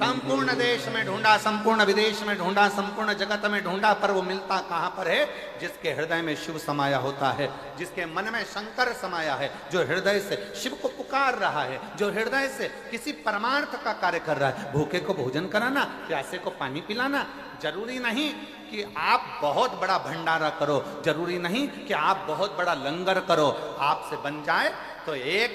संपूर्ण देश में ढूंढा, संपूर्ण विदेश में ढूंढा, संपूर्ण जगत में ढूंढा, पर वो मिलता कहां पर है? जिसके हृदय में शिव समाया होता है, जिसके मन में शंकर समाया है, जो हृदय से शिव को पुकार रहा है, जो हृदय से किसी परमार्थ का कार्य कर रहा है। भूखे को भोजन कराना, प्यासे को पानी पिलाना। जरूरी नहीं कि आप बहुत बड़ा भंडारा करो, जरूरी नहीं कि आप बहुत बड़ा लंगर करो। आपसे बन जाए तो एक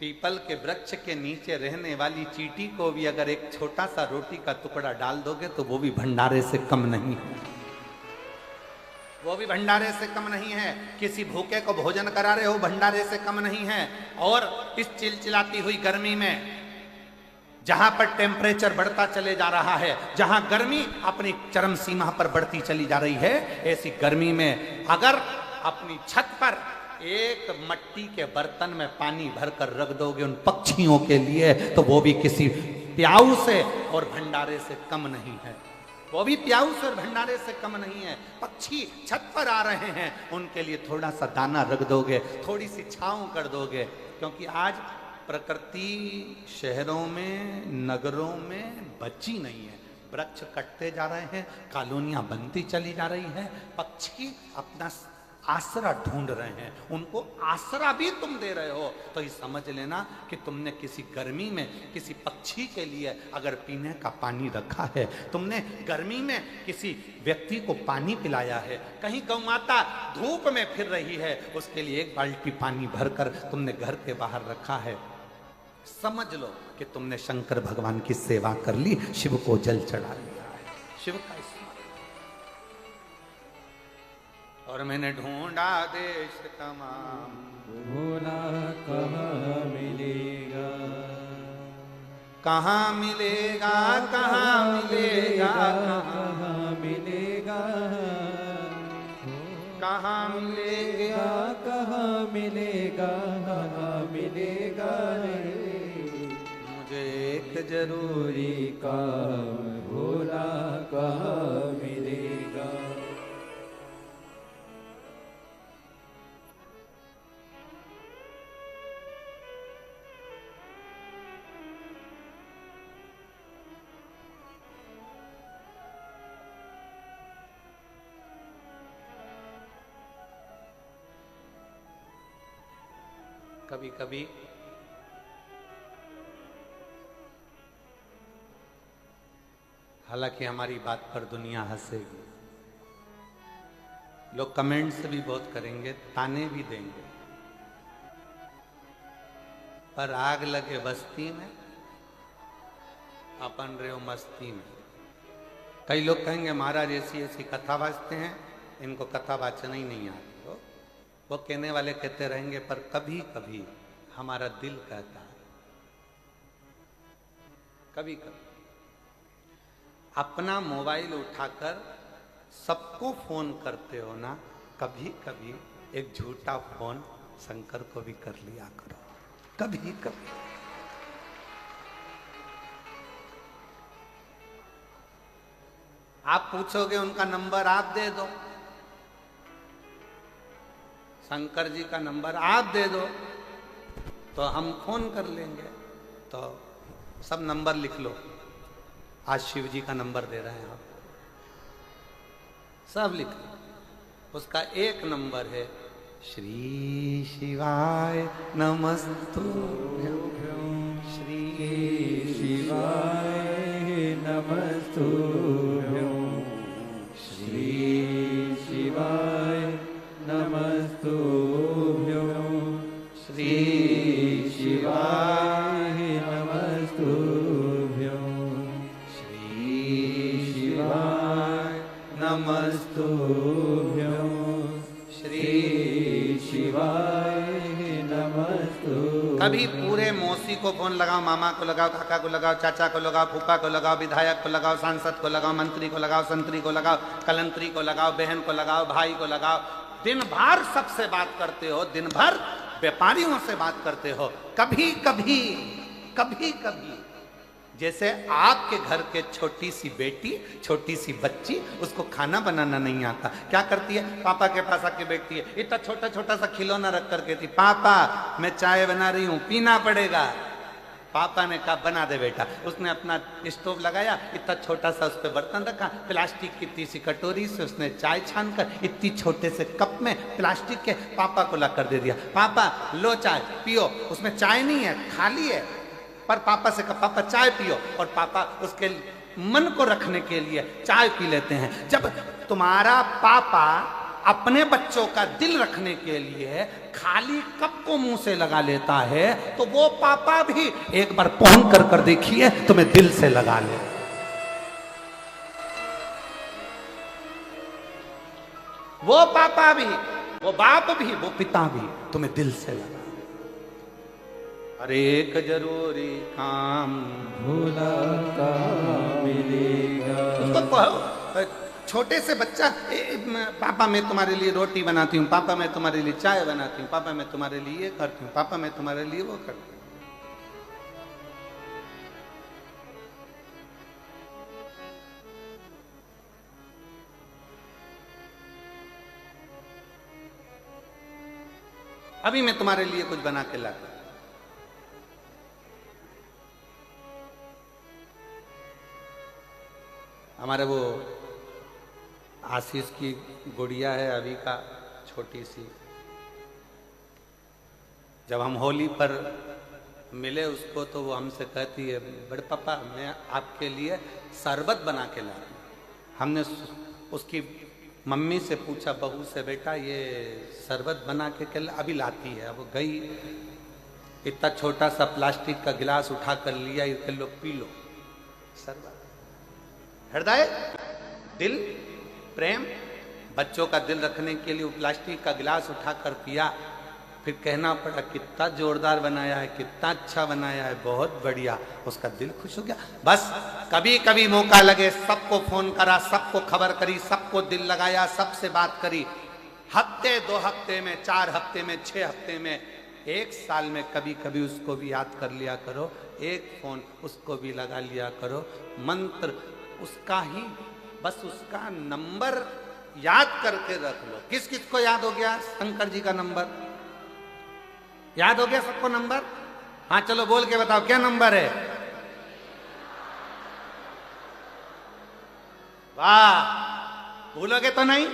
पीपल के वृक्ष के नीचे रहने वाली चींटी को भी अगर एक छोटा सा रोटी का टुकड़ा डाल दोगे तो वो भी भंडारे से कम नहीं है, वो भी भंडारे से कम नहीं है। किसी भूखे को भोजन करा रहे हो, भंडारे से कम नहीं है। और इस चिलचिलाती हुई गर्मी में जहां पर टेम्परेचर बढ़ता चले जा रहा है, जहां गर्मी अपनी चरम सीमा पर बढ़ती चली जा रही है, ऐसी गर्मी में अगर अपनी छत पर एक मट्टी के बर्तन में पानी भरकर रख दोगे उन पक्षियों के लिए, तो वो भी किसी प्याऊ से और भंडारे से कम नहीं है। वो भी प्याऊ से और भंडारे से कम नहीं है। पक्षी छत पर आ रहे हैं, उनके लिए थोड़ा सा दाना रख दोगे, थोड़ी सी छांव कर दोगे। क्योंकि आज प्रकृति शहरों में, नगरों में बची नहीं है। वृक्ष कटते जा रहे हैं, कॉलोनियां बनती चली जा रही है, पक्षी अपना आसरा ढूंढ रहे हैं, उनको आसरा भी तुम दे रहे हो। तो ये समझ लेना कि तुमने किसी गर्मी में किसी पक्षी के लिए अगर पीने का पानी रखा है, तुमने गर्मी में किसी व्यक्ति को पानी पिलाया है, कहीं गौ माता धूप में फिर रही है, उसके लिए एक बाल्टी पानी भरकर तुमने घर के बाहर रखा है, समझ लो कि तुमने शंकर भगवान की सेवा कर ली, शिव को जल चढ़ा लिया है, शिव का। और मैंने ढूंढा देश तमाम, भोला कहाँ मिलेगा, कहाँ मिलेगा, कहाँ मिलेगा, कहाँ मिलेगा, कहाँ मिलेगा, कहाँ मिलेगा, कहाँ मिलेगा रे। मुझे एक जरूरी काम, भोला कहाँ मिलेगा। कभी कभी हालांकि हमारी बात पर दुनिया हंसेगी, लोग कमेंट्स भी बहुत करेंगे, ताने भी देंगे, पर आग लगे बस्ती में अपन रहे हो मस्ती में। कई लोग कहेंगे महाराज ऐसी ऐसी कथा वाचते हैं, इनको कथा वाचना ही नहीं आती हो। वो कहने वाले कहते रहेंगे, पर कभी कभी हमारा दिल कहता है, कभी कभी अपना मोबाइल उठाकर सबको फोन करते हो ना, कभी कभी एक झूठा फोन शंकर को भी कर लिया करो, कभी कभी। आप पूछोगे उनका नंबर आप दे दो, शंकर जी का नंबर आप दे दो तो हम फोन कर लेंगे। तो सब नंबर लिख लो, आज शिव जी का नंबर दे रहे हैं हम, सब लिख लो। उसका एक नंबर है श्री शिवाय नमस्तुभ्यं, श्री शिवाय नमस्तुभ्यं, श्री शिवाय नमस्तुभ्यं, श्री शिवाय नमस्तुभ्यं, श्री शिवाय नमस्तुभ्यं, श्री शिवाय नमस्तुभ्यं। कभी पूरे मौसी को फोन लगाओ, मामा को लगाओ, काका को लगाओ, चाचा को लगाओ, फूफा को लगाओ, विधायक को लगाओ, सांसद को लगाओ, मंत्री को लगाओ, संतरी को लगाओ, कलंतरी को लगाओ, बहन को लगाओ, भाई को लगाओ, दिन भर सबसे बात करते हो, दिन भर व्यापारियों से बात करते हो। कभी कभी कभी कभी जैसे आपके घर के छोटी सी बेटी, छोटी सी बच्ची, उसको खाना बनाना नहीं आता, क्या करती है? पापा के पास आके बैठती है, इतना छोटा छोटा सा खिलौना रख कर कहती, पापा मैं चाय बना रही हूं, पीना पड़ेगा। पापा ने कहा बना दे बेटा। उसने अपना स्टोव लगाया, इतना छोटा सा उस पर बर्तन रखा, प्लास्टिक की इतनी सी कटोरी से उसने चाय छान कर इतनी छोटे से कप में प्लास्टिक के पापा को ला कर दे दिया। पापा लो चाय पियो। उसमें चाय नहीं है, खाली है, पर पापा से कहा पापा चाय पियो, और पापा उसके मन को रखने के लिए चाय पी लेते हैं। जब तुम्हारा पापा अपने बच्चों का दिल रखने के लिए खाली कप को मुंह से लगा लेता है, तो वो पापा भी एक बार पहुंच कर देखिए तुम्हें दिल से लगा ले। वो पापा भी, वो बाप भी, वो पिता भी तुम्हें दिल से लगा। अरे एक जरूरी काम भूला कहाँ मिलेगा। उसको कहो, छोटे से बच्चा पापा मैं तुम्हारे लिए रोटी बनाती हूँ, पापा मैं तुम्हारे लिए चाय बनाती हूँ, पापा मैं तुम्हारे लिए ये करती हूँ, पापा मैं तुम्हारे लिए वो करती हूँ। अभी मैं तुम्हारे लिए कुछ बना के लाता। हमारे वो आशीष की गुड़िया है अभी का, छोटी सी, जब हम होली पर मिले उसको तो वो हमसे कहती है बड़े पापा मैं आपके लिए शरबत बना के ला रही हूँ। हमने उसकी मम्मी से पूछा, बहू से, बेटा ये शरबत बना के अभी लाती है। अब गई, इतना छोटा सा प्लास्टिक का गिलास उठा कर लिया, ये लो पी लो शरबत। हृदय, दिल, प्रेम, बच्चों का दिल रखने के लिए वो प्लास्टिक का गिलास उठाकर पिया। फिर कहना पड़ा कितना जोरदार बनाया है, कितना अच्छा बनाया है, बहुत बढ़िया। उसका दिल खुश हो गया। बस कभी कभी मौका लगे सबको फोन करा, सबको खबर करी, सबको दिल लगाया, सबसे बात करी। हफ्ते 2 हफ्ते में, 4 हफ्ते में, 6 हफ्ते में, 1 साल में कभी कभी उसको भी याद कर लिया करो। एक फोन उसको भी लगा लिया करो। मंत्र उसका ही, बस उसका नंबर याद करके रख लो। किस किस को याद हो गया शंकर जी का नंबर? याद हो गया सबको नंबर? हाँ चलो बोल के बताओ क्या नंबर है? वाह, भूलोगे तो नहीं?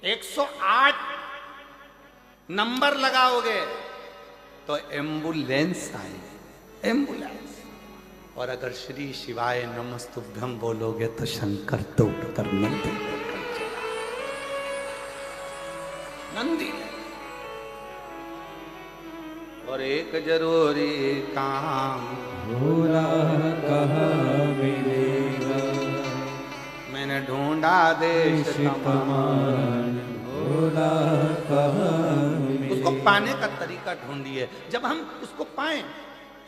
108 नंबर लगाओगे तो एम्बुलेंस आएगी, एम्बुलेंस। और अगर श्री शिवाय नमस्तुभ्यम बोलोगे तो शंकर तो उठकर नंदी नंदी। और एक जरूरी काम भूला कहाँ मिलेगा। मैंने ढूंढा देश तमाम, भूला कहाँ मिलेगा। उसको पाने का तरीका ढूंढिए। जब हम उसको पाएं,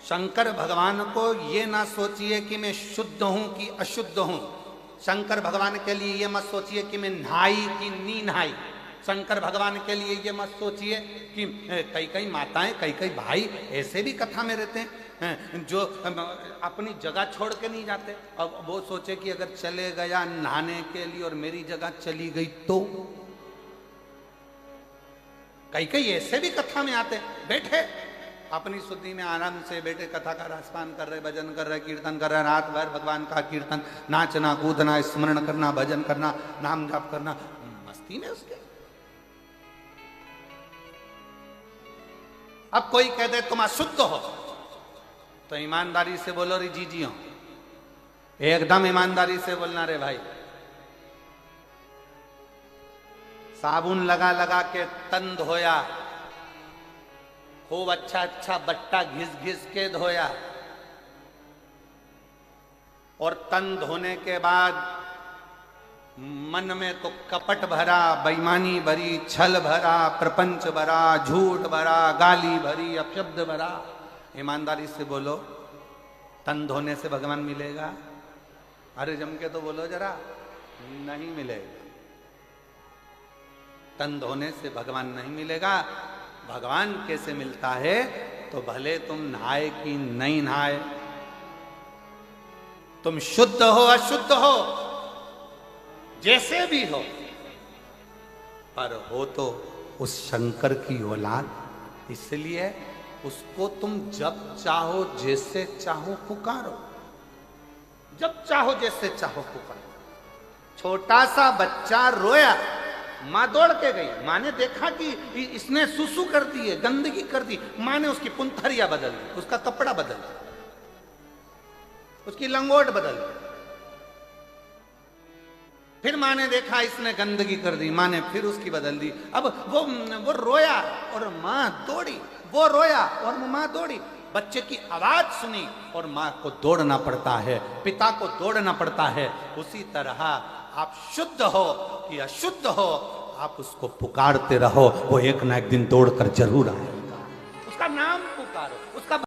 शंकर भगवान को ये ना सोचिए कि मैं शुद्ध हूं कि अशुद्ध हूं। शंकर भगवान के लिए ये मत सोचिए कि मैं नहाई कि नी नहाई। शंकर भगवान के लिए ये मत सोचिए कि कई कई माताएं, कई कई भाई ऐसे भी कथा में रहते हैं जो अपनी जगह छोड़ के नहीं जाते। अब वो सोचे कि अगर चले गया नहाने के लिए और मेरी जगह चली गई तो। कई कई ऐसे भी कथा में आते, बैठे अपनी शुद्धि में आराम से बैठे, कथा का रसपान कर रहे, भजन कर रहे, कीर्तन कर रहे, रात भर भगवान का कीर्तन, नाचना कूदना, स्मरण करना, भजन करना, नाम जाप करना, मस्ती में उसके। अब कोई कह दे तुम अशुद्ध हो तो ईमानदारी से बोलो रे जी हो, एकदम ईमानदारी से बोलना रे भाई। साबुन लगा लगा के तन धोया, खूब अच्छा अच्छा बट्टा घिस घिस के धोया, और तन धोने के बाद मन में तो कपट भरा, बेईमानी भरी, छल भरा, प्रपंच भरा, झूठ भरा, गाली भरी, अपशब्द भरा। ईमानदारी से बोलो, तन धोने से भगवान मिलेगा? अरे जम के तो बोलो जरा, नहीं मिलेगा। तन धोने से भगवान नहीं मिलेगा। भगवान कैसे मिलता है? तो भले तुम नहाए कि नहीं नहाए, तुम शुद्ध हो अशुद्ध हो, जैसे भी हो, पर हो तो उस शंकर की औलाद। इसलिए उसको तुम जब चाहो जैसे चाहो पुकारो, जब चाहो जैसे चाहो पुकारो। छोटा सा बच्चा रोया, माँ दौड़ के गई, माँ ने देखा कि इसने सुसु कर दी है, गंदगी कर दी। माँ ने उसकी पुंथरिया बदल दी, उसका कपड़ा बदल दिया, उसकी लंगोट बदल दी। फिर माँ ने देखा इसने गंदगी कर दी, माँ ने फिर उसकी बदल दी। अब वो रोया और माँ दौड़ी, वो रोया और माँ दौड़ी। बच्चे की आवाज सुनी और माँ को दौड़ना पड़ता है, पिता को दौड़ना पड़ता है। उसी तरह आप शुद्ध हो कि अशुद्ध हो, आप उसको पुकारते रहो, वो एक ना एक दिन दौड़कर जरूर आएगा। उसका नाम पुकारो, उसका